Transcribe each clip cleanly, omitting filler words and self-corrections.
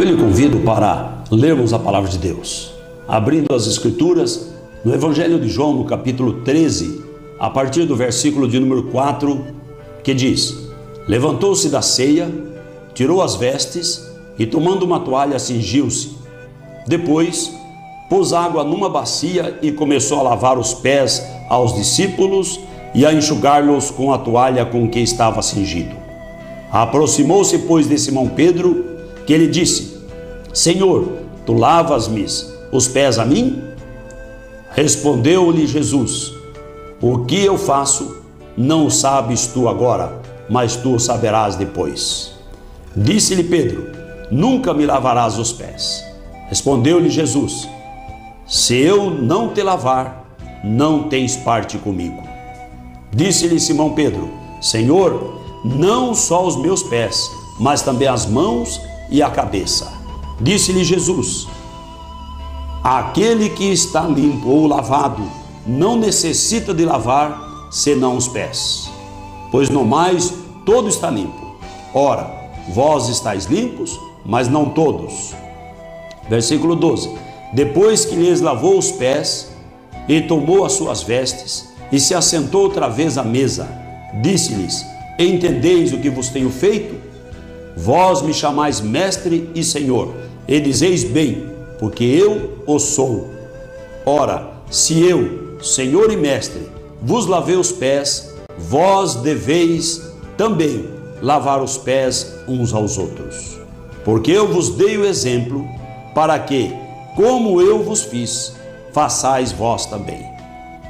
Eu lhe convido para lermos a palavra de Deus, abrindo as Escrituras no Evangelho de João, no capítulo 13, a partir do versículo de número 4, que diz: Levantou-se da ceia, tirou as vestes e, tomando uma toalha, cingiu-se. Depois, pôs água numa bacia e começou a lavar os pés aos discípulos e a enxugar-los com a toalha com que estava cingido. Aproximou-se, pois, de Simão Pedro, que lhe disse: Senhor, tu lavas-me os pés a mim? Respondeu-lhe Jesus: O que eu faço, não sabes tu agora, mas tu saberás depois. Disse-lhe Pedro: Nunca me lavarás os pés. Respondeu-lhe Jesus: Se eu não te lavar, não tens parte comigo. Disse-lhe Simão Pedro: Senhor, não só os meus pés, mas também as mãos e a cabeça. Disse-lhe Jesus: Aquele que está limpo ou lavado não necessita de lavar senão os pés, pois no mais todo está limpo. Ora, vós estáis limpos, mas não todos. Versículo 12: Depois que lhes lavou os pés e tomou as suas vestes e se assentou outra vez à mesa, disse-lhes: Entendeis o que vos tenho feito? Vós me chamais mestre e senhor, e dizeis bem, porque eu o sou. Ora, se eu, senhor e mestre, vos lavei os pés, vós deveis também lavar os pés uns aos outros. Porque eu vos dei o exemplo, para que, como eu vos fiz, façais vós também.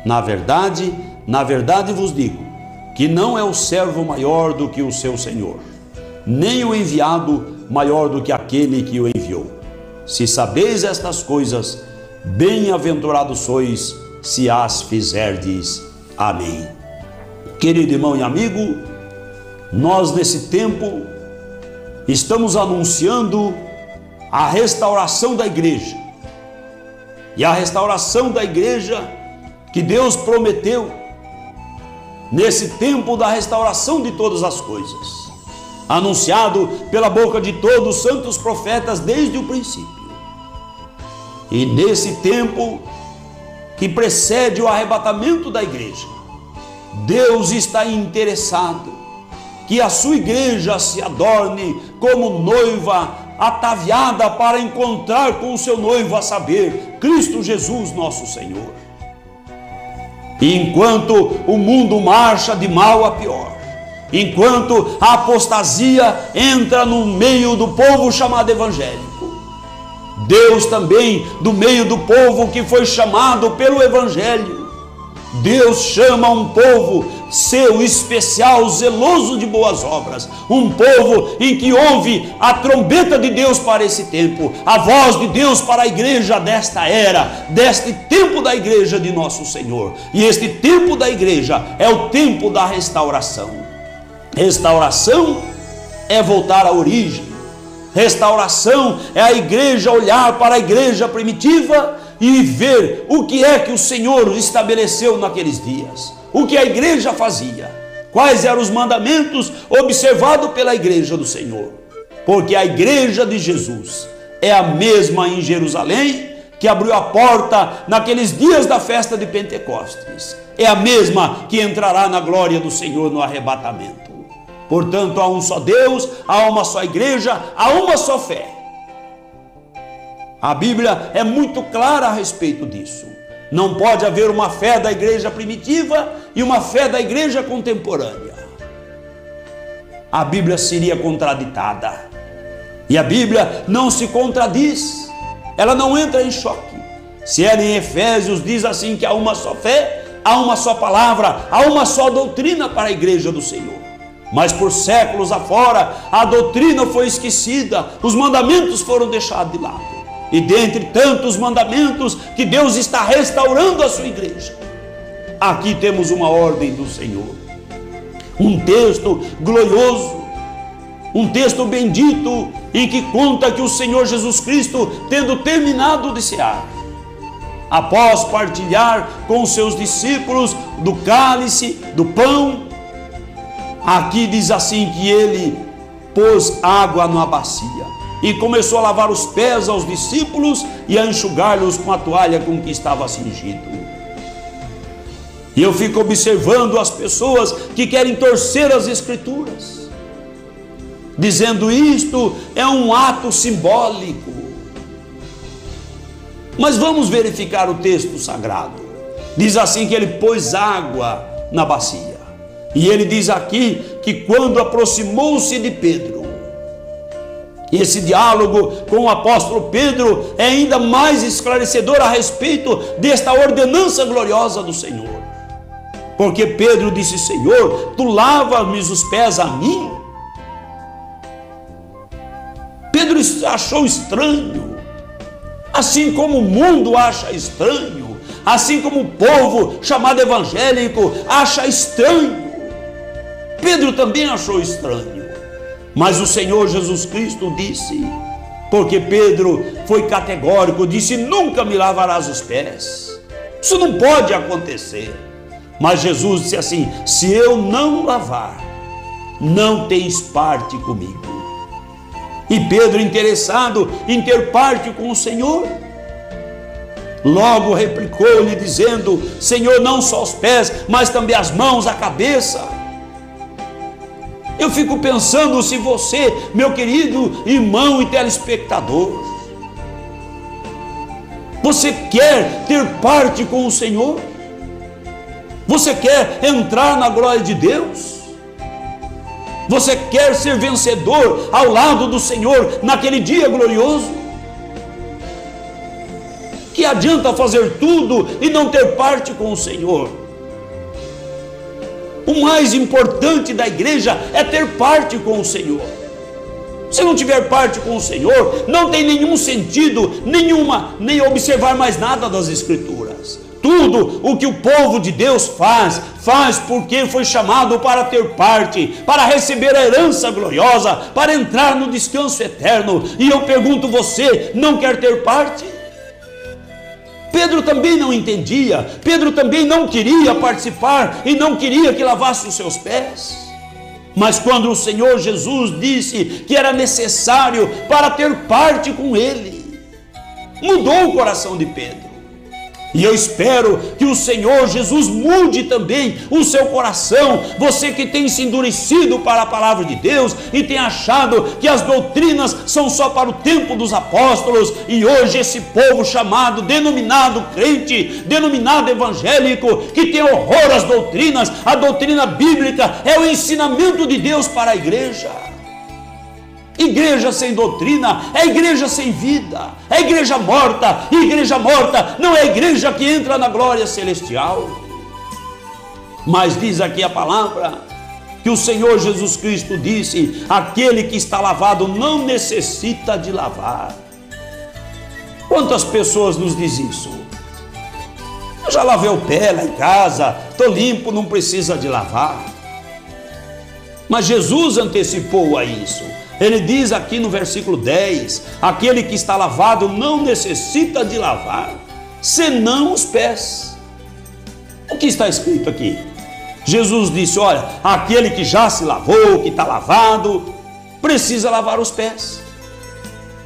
Na verdade vos digo, que não é o servo maior do que o seu senhor, nem o enviado maior do que aquele que o enviou. Se sabeis estas coisas, bem-aventurados sois, se as fizerdes. Amém. Querido irmão e amigo, nós nesse tempo estamos anunciando a restauração da igreja. E a restauração da igreja que Deus prometeu nesse tempo da restauração de todas as coisas, anunciado pela boca de todos os santos profetas desde o princípio. E nesse tempo que precede o arrebatamento da igreja, Deus está interessado que a sua igreja se adorne como noiva ataviada para encontrar com o seu noivo, a saber, Cristo Jesus nosso Senhor. E enquanto o mundo marcha de mal a pior, enquanto a apostasia entra no meio do povo chamado evangélico, Deus também, do meio do povo que foi chamado pelo evangelho, Deus chama um povo seu especial, zeloso de boas obras, um povo em que ouve a trombeta de Deus para esse tempo, a voz de Deus para a igreja desta era, deste tempo da igreja de nosso Senhor. E este tempo da igreja é o tempo da restauração. Restauração é voltar à origem. Restauração é a igreja olhar para a igreja primitiva e ver o que é que o Senhor estabeleceu naqueles dias, o que a igreja fazia, quais eram os mandamentos observados pela igreja do Senhor. Porque a igreja de Jesus é a mesma em Jerusalém que abriu a porta naqueles dias da festa de Pentecostes, é a mesma que entrará na glória do Senhor no arrebatamento. Portanto, há um só Deus, há uma só igreja, há uma só fé. A Bíblia é muito clara a respeito disso. Não pode haver uma fé da igreja primitiva e uma fé da igreja contemporânea. A Bíblia seria contraditada. E a Bíblia não se contradiz. Ela não entra em choque. Se ela em Efésios diz assim que há uma só fé, há uma só palavra, há uma só doutrina para a igreja do Senhor. Mas por séculos afora, a doutrina foi esquecida, os mandamentos foram deixados de lado. E dentre tantos mandamentos que Deus está restaurando a sua igreja, aqui temos uma ordem do Senhor, um texto glorioso, um texto bendito, em que conta que o Senhor Jesus Cristo, tendo terminado de cear, após partilhar com os seus discípulos do cálice, do pão, aqui diz assim que ele pôs água numa bacia e começou a lavar os pés aos discípulos e a enxugar-los com a toalha com que estava cingido. E eu fico observando as pessoas que querem torcer as Escrituras, dizendo isto é um ato simbólico. Mas vamos verificar o texto sagrado. Diz assim que ele pôs água na bacia. E ele diz aqui que quando aproximou-se de Pedro, e esse diálogo com o apóstolo Pedro é ainda mais esclarecedor a respeito desta ordenança gloriosa do Senhor. Porque Pedro disse: Senhor, tu lavas-me os pés a mim? Pedro achou estranho, assim como o mundo acha estranho, assim como o povo chamado evangélico acha estranho. Pedro também achou estranho, mas o Senhor Jesus Cristo disse, porque Pedro foi categórico, disse: nunca me lavarás os pés, isso não pode acontecer. Mas Jesus disse assim: se eu não lavar, não tens parte comigo. E Pedro, interessado em ter parte com o Senhor, logo replicou-lhe dizendo: Senhor, não só os pés, mas também as mãos, a cabeça. Eu fico pensando se você, meu querido irmão e telespectador, você quer ter parte com o Senhor? Você quer entrar na glória de Deus? Você quer ser vencedor ao lado do Senhor naquele dia glorioso? Que adianta fazer tudo e não ter parte com o Senhor? O mais importante da igreja é ter parte com o Senhor. Se não tiver parte com o Senhor, não tem nenhum sentido, nem observar mais nada das Escrituras. Tudo o que o povo de Deus faz porque foi chamado para ter parte, para receber a herança gloriosa, para entrar no descanso eterno. E eu pergunto, você não quer ter parte? Pedro também não entendia, Pedro também não queria participar e não queria que lavasse os seus pés. Mas quando o Senhor Jesus disse que era necessário para ter parte com ele, mudou o coração de Pedro. E eu espero que o Senhor Jesus mude também o seu coração. Você que tem se endurecido para a palavra de Deus e tem achado que as doutrinas são só para o tempo dos apóstolos, e hoje esse povo chamado, denominado crente, denominado evangélico, que tem horror às doutrinas, a doutrina bíblica é o ensinamento de Deus para a igreja. Igreja sem doutrina é igreja sem vida, é igreja morta, e igreja morta não é igreja que entra na glória celestial. Mas diz aqui a palavra que o Senhor Jesus Cristo disse: aquele que está lavado não necessita de lavar. Quantas pessoas nos dizem isso? Eu já lavei o pé lá em casa, estou limpo, não precisa de lavar. Mas Jesus antecipou a isso. Ele diz aqui no versículo 10: aquele que está lavado não necessita de lavar, senão os pés. O que está escrito aqui? Jesus disse: olha, aquele que já se lavou, que está lavado, precisa lavar os pés.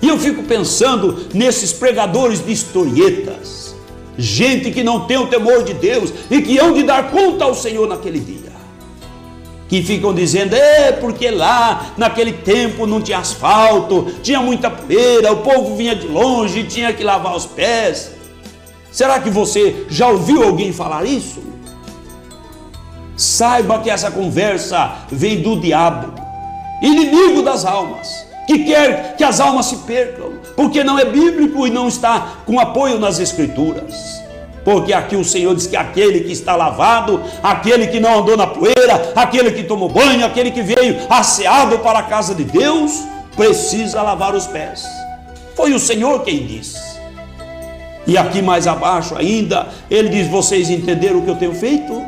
E eu fico pensando nesses pregadores de historietas, gente que não tem o temor de Deus e que hão de dar conta ao Senhor naquele dia, que ficam dizendo: porque lá naquele tempo não tinha asfalto, tinha muita poeira, o povo vinha de longe e tinha que lavar os pés. Será que você já ouviu alguém falar isso? Saiba que essa conversa vem do diabo, inimigo das almas, que quer que as almas se percam, porque não é bíblico e não está com apoio nas Escrituras. Porque aqui o Senhor diz que aquele que está lavado, aquele que não andou na poeira, aquele que tomou banho, aquele que veio asseado para a casa de Deus, precisa lavar os pés. Foi o Senhor quem disse. E aqui mais abaixo ainda, ele diz: vocês entenderam o que eu tenho feito?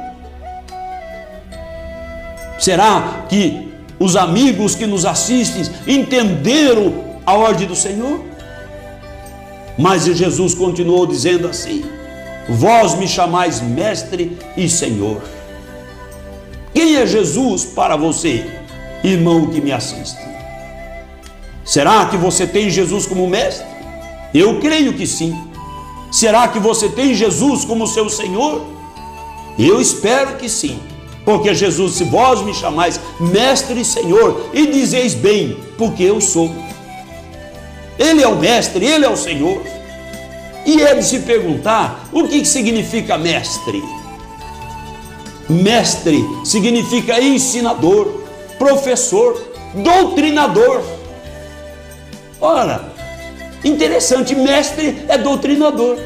Será que os amigos que nos assistem entenderam a ordem do Senhor? Mas Jesus continuou dizendo assim: vós me chamais mestre e Senhor. Quem é Jesus para você, irmão que me assiste? Será que você tem Jesus como mestre? Eu creio que sim. Será que você tem Jesus como seu Senhor? Eu espero que sim. Porque Jesus, se vós me chamais mestre e Senhor, e dizeis bem, porque eu sou. Ele é o mestre, ele é o Senhor. E é de se perguntar, o que significa mestre? Mestre significa ensinador, professor, doutrinador. Ora, interessante, mestre é doutrinador.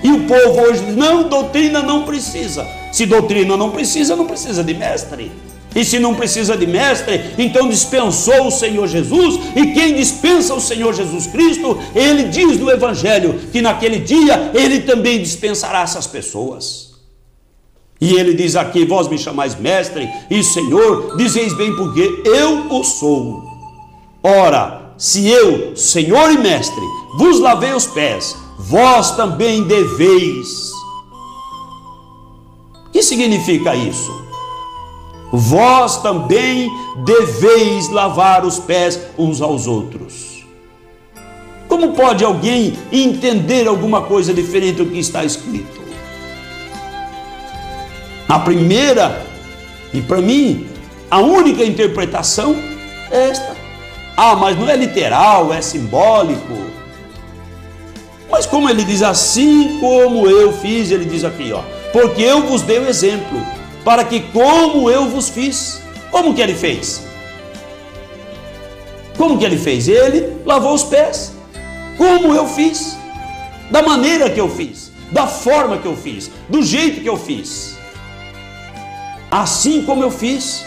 E o povo hoje diz, não, doutrina não precisa. Se doutrina não precisa de mestre. E se não precisa de mestre, então dispensou o Senhor Jesus. E quem dispensa o Senhor Jesus Cristo, ele diz no Evangelho que naquele dia ele também dispensará essas pessoas. E ele diz aqui, vós me chamais mestre e Senhor, dizeis bem porque eu o sou. Ora, se eu, Senhor e mestre, vos lavei os pés, vós também deveis. O que significa isso? Vós também deveis lavar os pés uns aos outros. Como pode alguém entender alguma coisa diferente do que está escrito? A primeira, e para mim, a única interpretação é esta. Ah, mas não é literal, é simbólico. Mas como ele diz, assim como eu fiz, ele diz aqui, ó, porque eu vos dei o exemplo, para que como eu vos fiz. Como que ele fez? Como que ele fez? Ele lavou os pés. Como eu fiz? Da maneira que eu fiz, da forma que eu fiz, do jeito que eu fiz. Assim como eu fiz,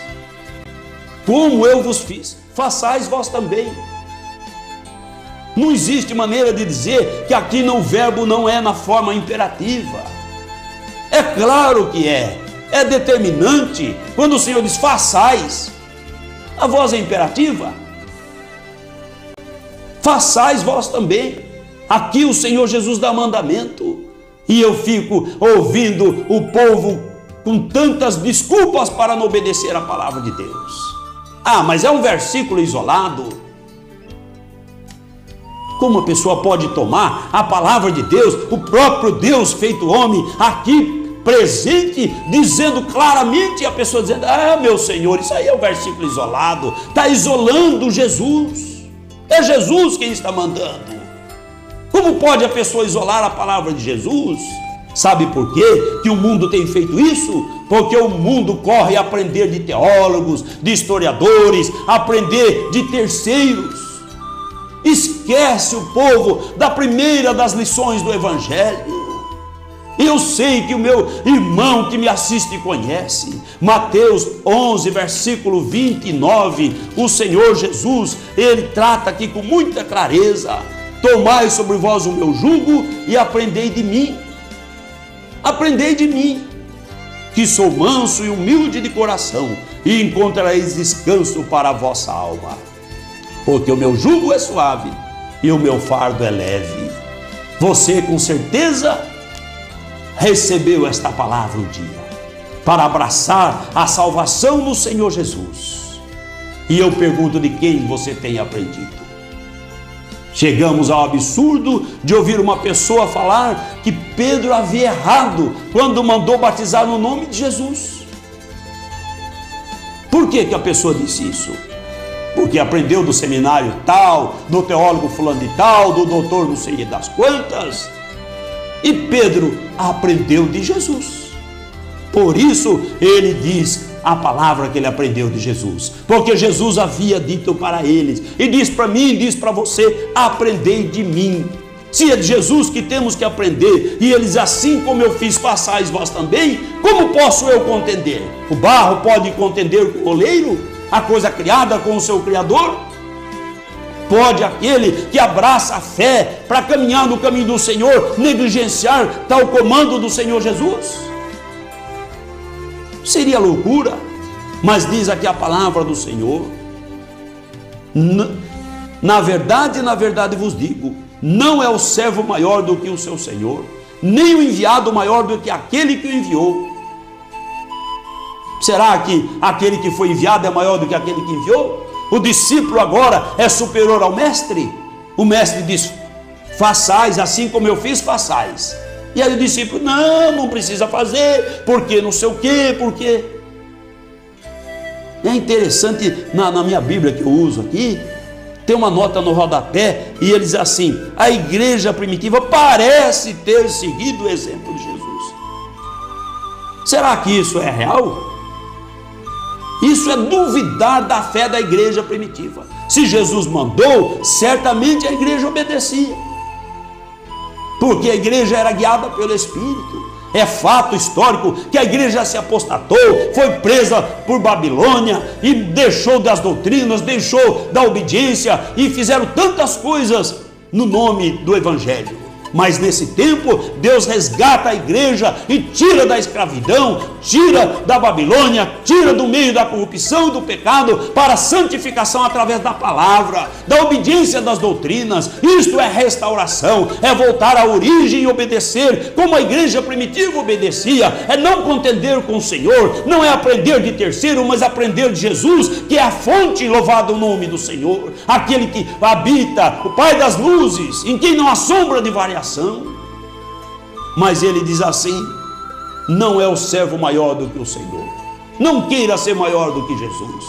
como eu vos fiz, façais vós também. Não existe maneira de dizer que aqui o verbo não é na forma imperativa. É claro que é determinante. Quando o Senhor diz façais, a voz é imperativa. Façais vós também. Aqui o Senhor Jesus dá mandamento. E eu fico ouvindo o povo com tantas desculpas para não obedecer a palavra de Deus. Ah, mas é um versículo isolado. Como a pessoa pode tomar a palavra de Deus, o próprio Deus feito homem, aqui presente, dizendo claramente, e a pessoa dizendo, ah, meu Senhor, isso aí é um versículo isolado, está isolando Jesus. É Jesus quem está mandando. Como pode a pessoa isolar a palavra de Jesus? Sabe por quê que o mundo tem feito isso? Porque o mundo corre a aprender de teólogos, de historiadores, aprender de terceiros. Esquece o povo da primeira das lições do Evangelho. Eu sei que o meu irmão que me assiste conhece. Mateus 11, versículo 29, o Senhor Jesus, ele trata aqui com muita clareza. Tomai sobre vós o meu jugo e aprendei de mim. Aprendei de mim, que sou manso e humilde de coração, e encontrareis descanso para a vossa alma. Porque o meu jugo é suave e o meu fardo é leve. Você com certeza recebeu esta palavra um dia, para abraçar a salvação no Senhor Jesus. E eu pergunto, de quem você tem aprendido? Chegamos ao absurdo de ouvir uma pessoa falar que Pedro havia errado quando mandou batizar no nome de Jesus. Por que a pessoa disse isso? Porque aprendeu do seminário tal, do teólogo fulano de tal, do doutor não sei das quantas. E Pedro aprendeu de Jesus. Por isso ele diz a palavra que ele aprendeu de Jesus, porque Jesus havia dito para eles, e diz para mim, diz para você, aprendei de mim. Se é de Jesus que temos que aprender, e eles, assim como eu fiz, façais vós também, como posso eu contender? O barro pode contender com o oleiro? A coisa criada com o seu Criador? Pode aquele que abraça a fé para caminhar no caminho do Senhor negligenciar tal comando do Senhor Jesus? Seria loucura. Mas diz aqui a palavra do Senhor, na verdade vos digo, não é o servo maior do que o seu Senhor, nem o enviado maior do que aquele que o enviou. Será que aquele que foi enviado é maior do que aquele que enviou? o discípulo agora é superior ao mestre? O mestre diz: façais assim como eu fiz, façais. E aí o discípulo: não precisa fazer, porque não sei o quê, porque... É interessante, na minha Bíblia que eu uso aqui, tem uma nota no rodapé, e ele diz assim: a igreja primitiva parece ter seguido o exemplo de Jesus. Será que isso é real? Isso é duvidar da fé da igreja primitiva. Se Jesus mandou, certamente a igreja obedecia, porque a igreja era guiada pelo Espírito. É fato histórico que a igreja se apostatou, foi presa por Babilônia e deixou das doutrinas, deixou da obediência, e fizeram tantas coisas no nome do Evangelho. Mas nesse tempo, Deus resgata a igreja e tira da escravidão, tira da Babilônia, tira do meio da corrupção e do pecado, para a santificação através da palavra, da obediência das doutrinas. Isto é restauração, é voltar à origem e obedecer como a igreja primitiva obedecia. É não contender com o Senhor, não é aprender de terceiro, mas aprender de Jesus, que é a fonte. Louvado o nome do Senhor, aquele que habita, o Pai das luzes, em quem não há sombra de variação. Mas ele diz assim: não é o servo maior do que o Senhor. Não queira ser maior do que Jesus,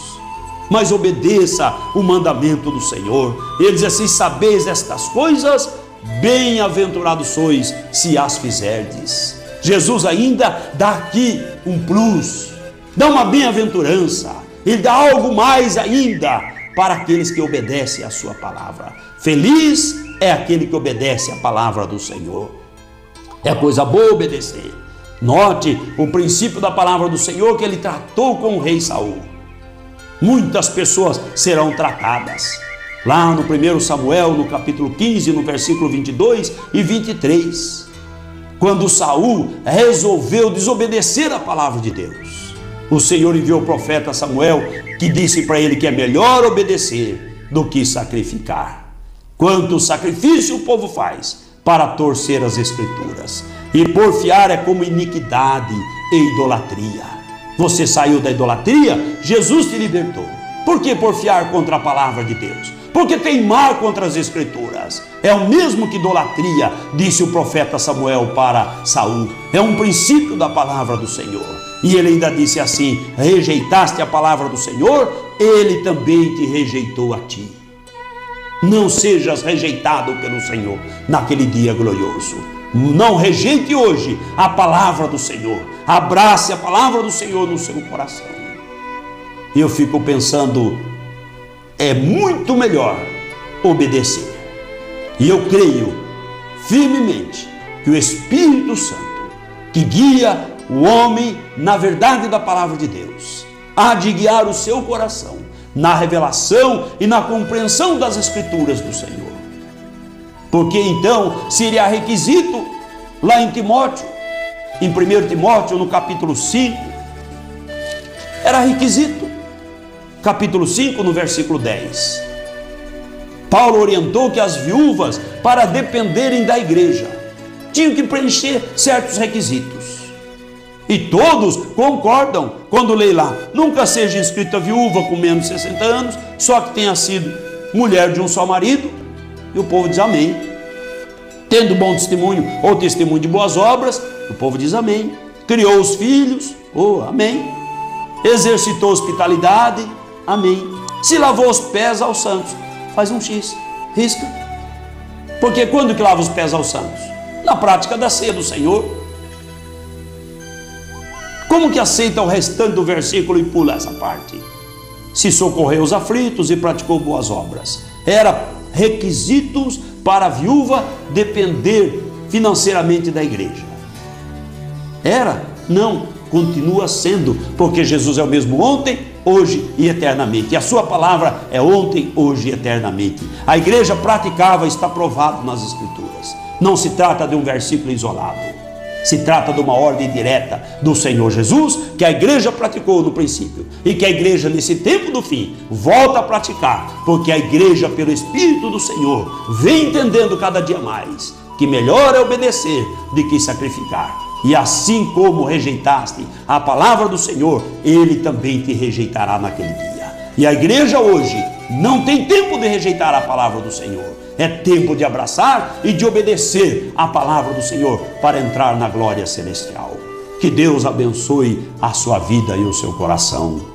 mas obedeça o mandamento do Senhor. Ele diz assim: sabeis estas coisas, bem-aventurados sois se as fizerdes. Jesus ainda dá aqui um plus, dá uma bem-aventurança, ele dá algo mais ainda para aqueles que obedecem a sua palavra. Feliz é aquele que obedece a palavra do Senhor. É coisa boa obedecer. Note o princípio da palavra do Senhor que ele tratou com o rei Saul. Muitas pessoas serão tratadas. Lá no 1 Samuel, no capítulo 15, no versículo 22 e 23. Quando Saul resolveu desobedecer a palavra de Deus, o Senhor enviou o profeta Samuel, que disse para ele que é melhor obedecer do que sacrificar. Quanto sacrifício o povo faz para torcer as escrituras, e porfiar é como iniquidade e idolatria. Você saiu da idolatria, Jesus te libertou. Por que porfiar contra a palavra de Deus? Porque teimar contra as escrituras é o mesmo que idolatria, disse o profeta Samuel para Saul. É um princípio da palavra do Senhor. E ele ainda disse assim: rejeitaste a palavra do Senhor, ele também te rejeitou a ti. Não sejas rejeitado pelo Senhor naquele dia glorioso. Não rejeite hoje a palavra do Senhor. Abrace a palavra do Senhor no seu coração. E eu fico pensando, é muito melhor obedecer. E eu creio firmemente que o Espírito Santo, que guia o homem na verdade da palavra de Deus, há de guiar o seu coração na revelação e na compreensão das Escrituras do Senhor. Porque então seria requisito lá em Timóteo, em 1 Timóteo, no capítulo 5, era requisito, capítulo 5, no versículo 10. Paulo orientou que as viúvas, para dependerem da igreja, tinham que preencher certos requisitos. E todos concordam quando lê lá: nunca seja inscrita viúva com menos de 60 anos, só que tenha sido mulher de um só marido. E o povo diz amém. Tendo bom testemunho ou testemunho de boas obras, o povo diz amém. Criou os filhos, amém. Exercitou hospitalidade, amém. Se lavou os pés aos santos, faz um X, risca. Porque quando que lava os pés aos santos? Na prática da ceia do Senhor. Como que aceita o restante do versículo e pula essa parte? Se socorreu os aflitos e praticou boas obras. Era requisitos para a viúva depender financeiramente da igreja. Era? Não, continua sendo, porque Jesus é o mesmo ontem, hoje e eternamente. E a sua palavra é ontem, hoje e eternamente. A igreja praticava, está provado nas Escrituras. Não se trata de um versículo isolado. Se trata de uma ordem direta do Senhor Jesus, que a igreja praticou no princípio, e que a igreja nesse tempo do fim volta a praticar, porque a igreja, pelo Espírito do Senhor, vem entendendo cada dia mais que melhor é obedecer do que sacrificar. E assim como rejeitaste a palavra do Senhor, Ele também te rejeitará naquele dia. E a igreja hoje Não tem tempo de rejeitar a palavra do Senhor. É tempo de abraçar e de obedecer a palavra do Senhor para entrar na glória celestial. Que Deus abençoe a sua vida e o seu coração.